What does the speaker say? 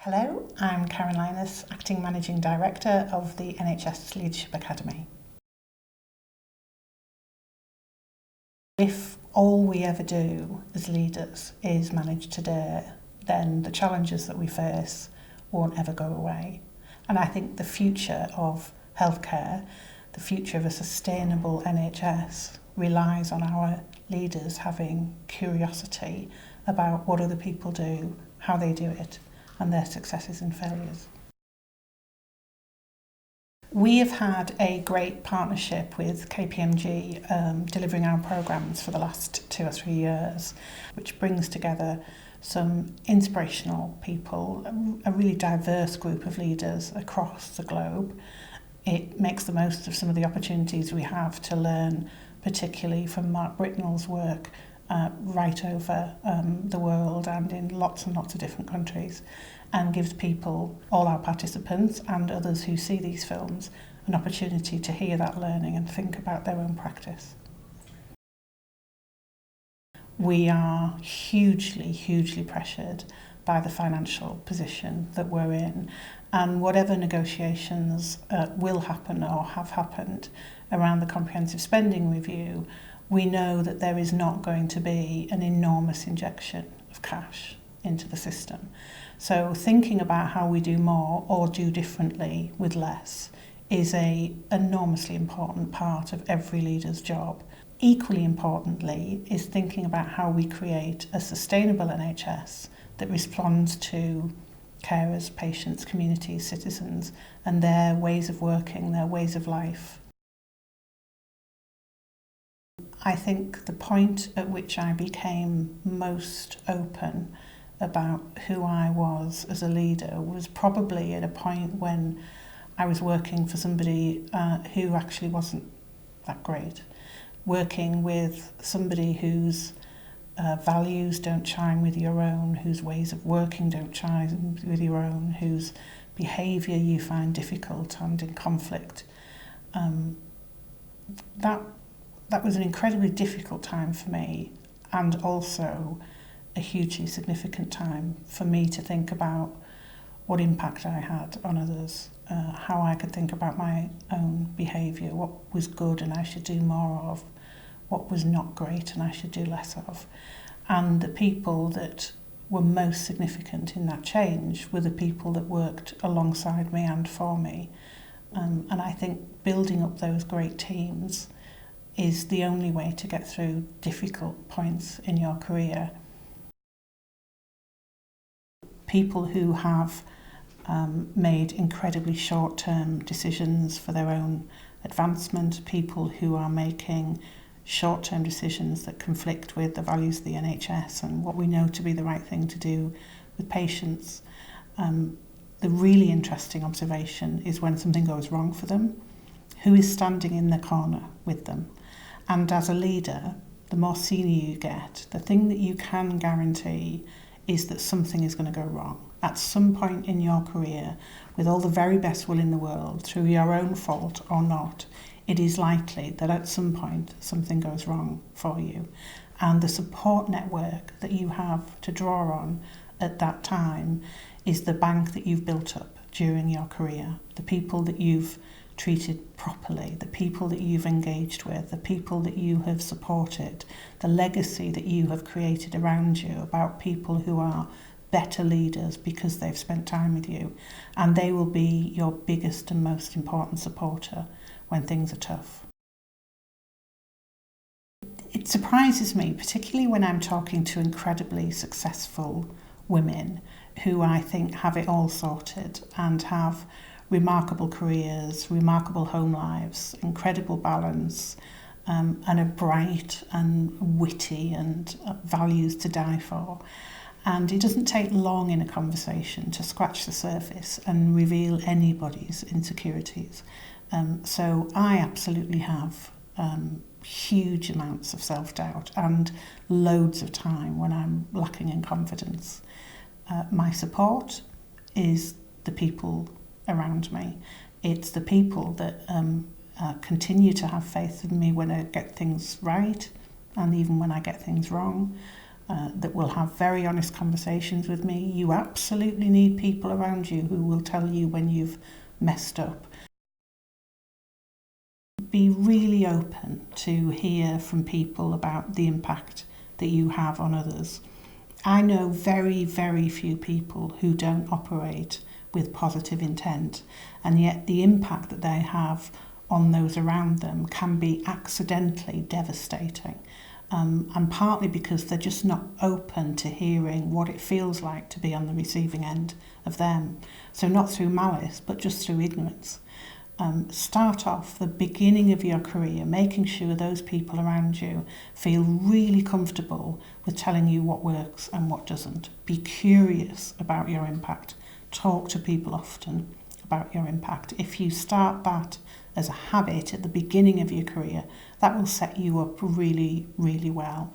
Hello, I'm Karen Lynas, Acting Managing Director of the NHS Leadership Academy. If all we ever do as leaders is manage today, then the challenges that we face won't ever go away. And I think the future of healthcare, the future of a sustainable NHS, relies on our leaders having curiosity about what other people do, how they do it, and their successes and failures. We have had a great partnership with KPMG delivering our programmes for the last 2 or 3 years, which brings together some inspirational people, a really diverse group of leaders across the globe. It makes the most of some of the opportunities we have to learn, particularly from Mark Britnell's work right over the world and in lots and lots of different countries, and gives people, all our participants and others who see these films, an opportunity to hear that learning and think about their own practice. We are hugely pressured by the financial position that we're in, and whatever negotiations will happen or have happened around the comprehensive spending review, we know that there is not going to be an enormous injection of cash into the system. So thinking about how we do more or do differently with less is an enormously important part of every leader's job. Equally importantly is thinking about how we create a sustainable NHS that responds to carers, patients, communities, citizens, and their ways of working, their ways of life. I think the point at which I became most open about who I was as a leader was probably at a point when I was working for somebody who actually wasn't that great. Working with somebody whose values don't chime with your own, whose ways of working don't chime with your own, whose behaviour you find difficult and in conflict. That was an incredibly difficult time for me, and also a hugely significant time for me to think about what impact I had on others, how I could think about my own behaviour, what was good and I should do more of, what was not great and I should do less of. And the people that were most significant in that change were the people that worked alongside me and for me. And I think building up those great teams is the only way to get through difficult points in your career. People who have made incredibly short-term decisions for their own advancement, people who are making short-term decisions that conflict with the values of the NHS and what we know to be the right thing to do with patients. The really interesting observation is when something goes wrong for them, who is standing in the corner with them. And as a leader, the more senior you get, the thing that you can guarantee is that something is going to go wrong. At some point in your career, with all the very best will in the world, through your own fault or not, it is likely that at some point something goes wrong for you. And the support network that you have to draw on at that time is the bank that you've built up during your career, the people that you've treated properly, the people that you've engaged with, the people that you have supported, the legacy that you have created around you about people who are better leaders because they've spent time with you, and they will be your biggest and most important supporter when things are tough. It surprises me, particularly when I'm talking to incredibly successful women who I think have it all sorted and have remarkable careers, remarkable home lives, incredible balance, and are bright and witty and values to die for. And it doesn't take long in a conversation to scratch the surface and reveal anybody's insecurities. So I absolutely have huge amounts of self-doubt and loads of time when I'm lacking in confidence. My support is the people around me. It's the people that continue to have faith in me when I get things right and even when I get things wrong. that will have very honest conversations with me. You absolutely need people around you who will tell you when you've messed up. Be really open to hear from people about the impact that you have on others. I know very, very few people who don't operate with positive intent, and yet the impact that they have on those around them can be accidentally devastating. And partly because they're just not open to hearing what it feels like to be on the receiving end of them. So not through malice, but just through ignorance. Start off the beginning of your career making sure those people around you feel really comfortable with telling you what works and what doesn't. Be curious about your impact. Talk to people often about your impact. If you start that as a habit at the beginning of your career, that will set you up really, really well.